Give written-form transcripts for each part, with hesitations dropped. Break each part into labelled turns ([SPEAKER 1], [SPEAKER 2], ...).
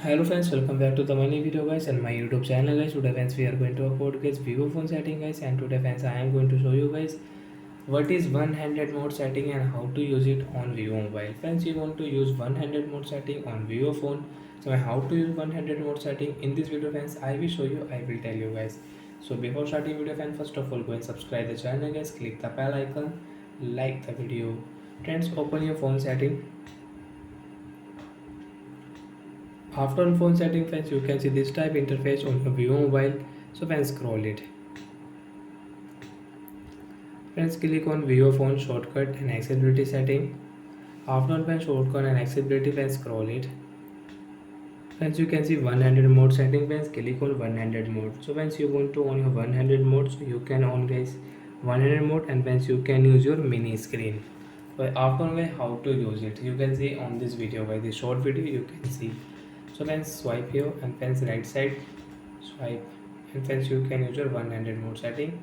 [SPEAKER 1] Hello friends, welcome back to the money video guys and my YouTube channel guys. Today friends we are going to upload guys vivo phone setting guys, and today friends I am going to show you guys what is one-handed mode setting and how to use it on vivo mobile. Friends, you want to use one-handed mode setting on vivo phone. So how to use one-handed mode setting in this video friends, I will show you, I will tell you guys. So before starting video friends, first of all go and subscribe the channel guys, click the bell icon, like the video. Friends, open your phone setting. After on phone setting friends, you can see this type interface on your vivo mobile. So friends, scroll it. Friends, click on vivo phone shortcut and accessibility setting. After on friends, shortcut and accessibility friends, scroll it. Friends, you can see one-handed mode setting friends, click on one-handed mode. So friends, you want to on your one-handed mode, so you can on guys one-handed mode, and friends you can use your mini screen. But after on how to use it, you can see on this video, by this short video you can see. So friends, swipe here and friends right side swipe, and friends you can use your one-handed mode setting,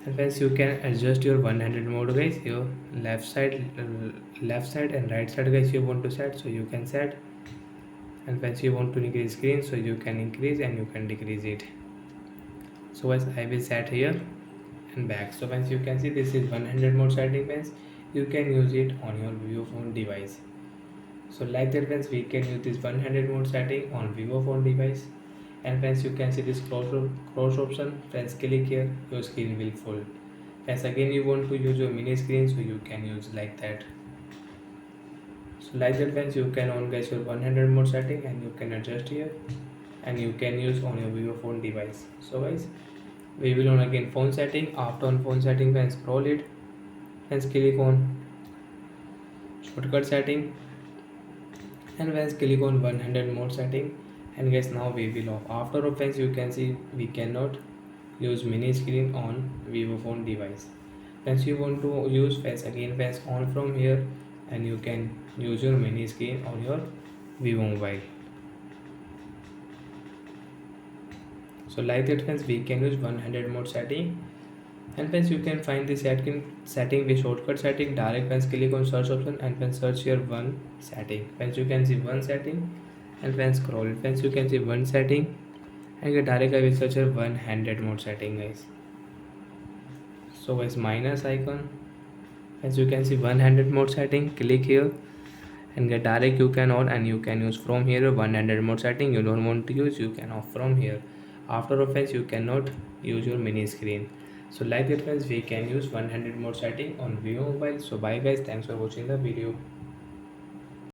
[SPEAKER 1] and friends you can adjust your one-handed mode guys here. Left side and right side guys you want to set, so you can set. And friends, you want to increase screen, so you can increase and you can decrease it. So guys, I will set here and back. So friends, you can see this is one-handed mode setting friends. You can use it on your vivo phone device. So like that friends, we can use this one-handed mode setting on vivo phone device. And friends, you can see this close option. Friends, click here, your screen will full. Friends, again you want to use your mini screen, so you can use like that. So like that friends, you can on guys your one-handed mode setting, and you can adjust here and you can use on your vivo phone device. So guys, we will on again phone setting. After on phone setting friends, scroll it and click on shortcut setting, and friends click on one-handed mode setting. And guys, now we will off. After off friends, you can see we cannot use mini screen on vivo phone device. Friends, you want to use friends, again friends on from here, and you can use your mini screen on your vivo mobile. So like that friends, we can use one-handed mode setting. And friends, you can find the setting with shortcut setting. Direct friends, click on search option and friends search here one setting. Friends, you can see one setting, and friends scroll. Friends, you can see one setting, and get direct I will search here one-handed mode setting guys. So guys, minus icon. As you can see one-handed mode setting, click here and get direct you can on, and you can use from here one-handed mode setting. You don't want to use, you can off from here. After offense, you cannot use your mini screen. So like that friends, we can use one-handed mode setting on vivo mobile. So bye guys, thanks for watching the video.